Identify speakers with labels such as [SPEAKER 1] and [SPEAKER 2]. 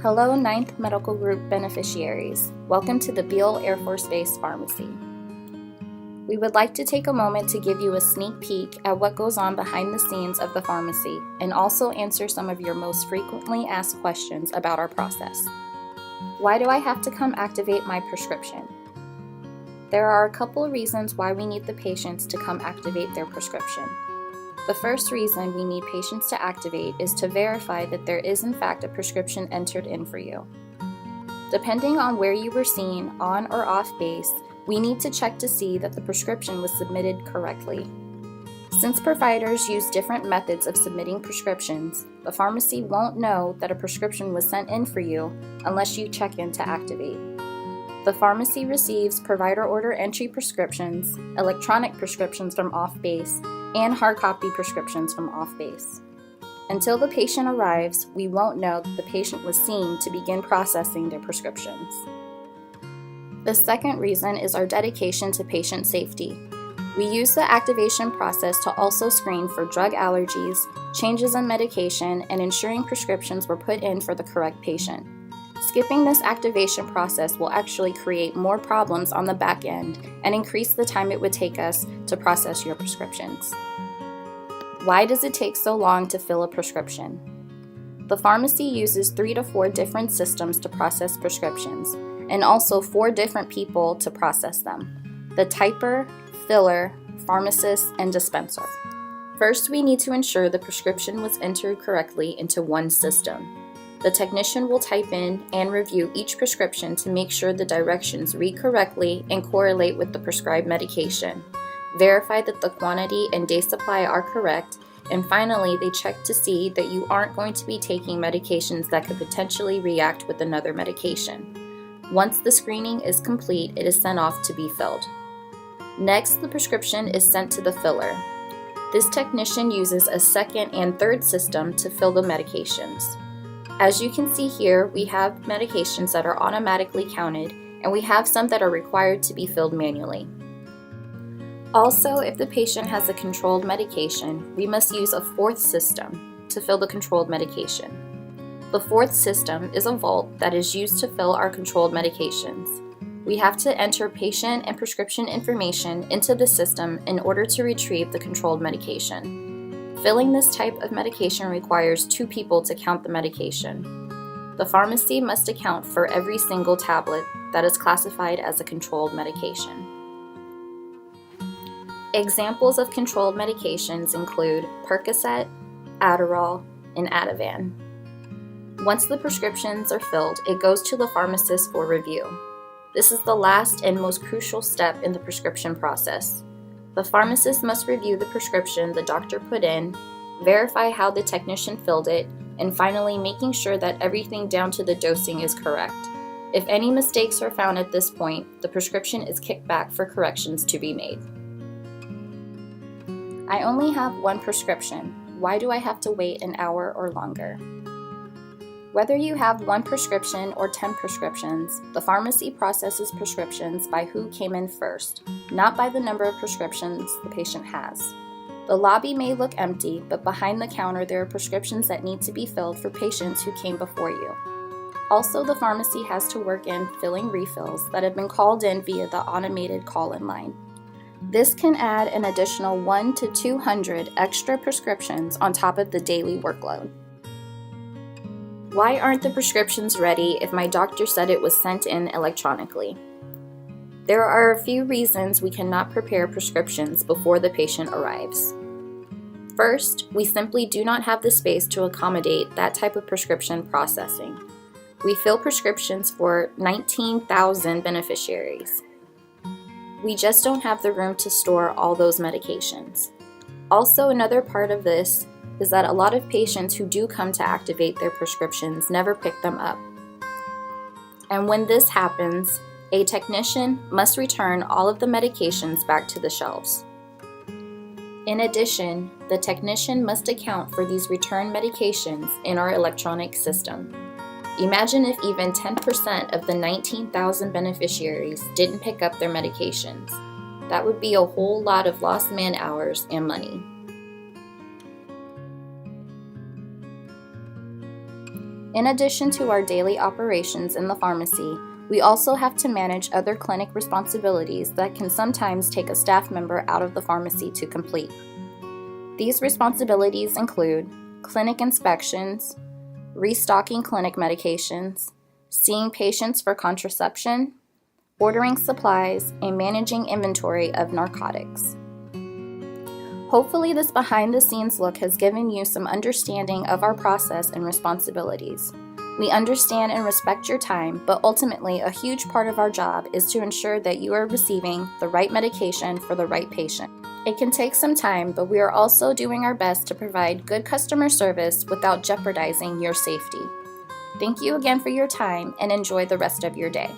[SPEAKER 1] Hello, 9th Medical Group beneficiaries. Welcome to the Beale Air Force Base Pharmacy. We would like to take a moment to give you a sneak peek at what goes on behind the scenes of the pharmacy and also answer some of your most frequently asked questions about our process. Why do I have to come activate my prescription? There are a couple of reasons why we need the patients to come activate their prescription. The first reason we need patients to activate is to verify that there is in fact a prescription entered in for you. Depending on where you were seen on or off base, we need to check to see that the prescription was submitted correctly. Since providers use different methods of submitting prescriptions, the pharmacy won't know that a prescription was sent in for you unless you check in to activate. The pharmacy receives provider order entry prescriptions, electronic prescriptions from off base, and hard copy prescriptions from off base. Until the patient arrives, we won't know that the patient was seen to begin processing their prescriptions. The second reason is our dedication to patient safety. We use the activation process to also screen for drug allergies, changes in medication, and ensuring prescriptions were put in for the correct patient. Skipping this activation process will actually create more problems on the back end and increase the time it would take us to process your prescriptions. Why does it take so long to fill a prescription? The pharmacy uses 3 to 4 different systems to process prescriptions, and also 4 different people to process them: the typer, filler, pharmacist, and dispenser. First, we need to ensure the prescription was entered correctly into one system. The technician will type in and review each prescription to make sure the directions read correctly and correlate with the prescribed medication, verify that the quantity and day supply are correct, and finally they check to see that you aren't going to be taking medications that could potentially react with another medication. Once the screening is complete, it is sent off to be filled. Next, the prescription is sent to the filler. This technician uses a second and third system to fill the medications. As you can see here, we have medications that are automatically counted, and we have some that are required to be filled manually. Also, if the patient has a controlled medication, we must use a fourth system to fill the controlled medication. The fourth system is a vault that is used to fill our controlled medications. We have to enter patient and prescription information into the system in order to retrieve the controlled medication. Filling this type of medication requires 2 people to count the medication. The pharmacy must account for every single tablet that is classified as a controlled medication. Examples of controlled medications include Percocet, Adderall, and Ativan. Once the prescriptions are filled, it goes to the pharmacist for review. This is the last and most crucial step in the prescription process. The pharmacist must review the prescription the doctor put in, verify how the technician filled it, and finally making sure that everything down to the dosing is correct. If any mistakes are found at this point, the prescription is kicked back for corrections to be made. I only have 1 prescription. Why do I have to wait an hour or longer? Whether you have 1 prescription or 10 prescriptions, the pharmacy processes prescriptions by who came in first, not by the number of prescriptions the patient has. The lobby may look empty, but behind the counter there are prescriptions that need to be filled for patients who came before you. Also, the pharmacy has to work in filling refills that have been called in via the automated call-in line. This can add an additional 100 to 200 extra prescriptions on top of the daily workload. Why aren't the prescriptions ready if my doctor said it was sent in electronically? There are a few reasons we cannot prepare prescriptions before the patient arrives. First, we simply do not have the space to accommodate that type of prescription processing. We fill prescriptions for 19,000 beneficiaries. We just don't have the room to store all those medications. Also, another part of this is that a lot of patients who do come to activate their prescriptions never pick them up. And when this happens, a technician must return all of the medications back to the shelves. In addition, the technician must account for these returned medications in our electronic system. Imagine if even 10% of the 19,000 beneficiaries didn't pick up their medications. That would be a whole lot of lost man-hours and money. In addition to our daily operations in the pharmacy, we also have to manage other clinic responsibilities that can sometimes take a staff member out of the pharmacy to complete. These responsibilities include clinic inspections, restocking clinic medications, seeing patients for contraception, ordering supplies, and managing inventory of narcotics. Hopefully, this behind-the-scenes look has given you some understanding of our process and responsibilities. We understand and respect your time, but ultimately, a huge part of our job is to ensure that you are receiving the right medication for the right patient. It can take some time, but we are also doing our best to provide good customer service without jeopardizing your safety. Thank you again for your time and enjoy the rest of your day.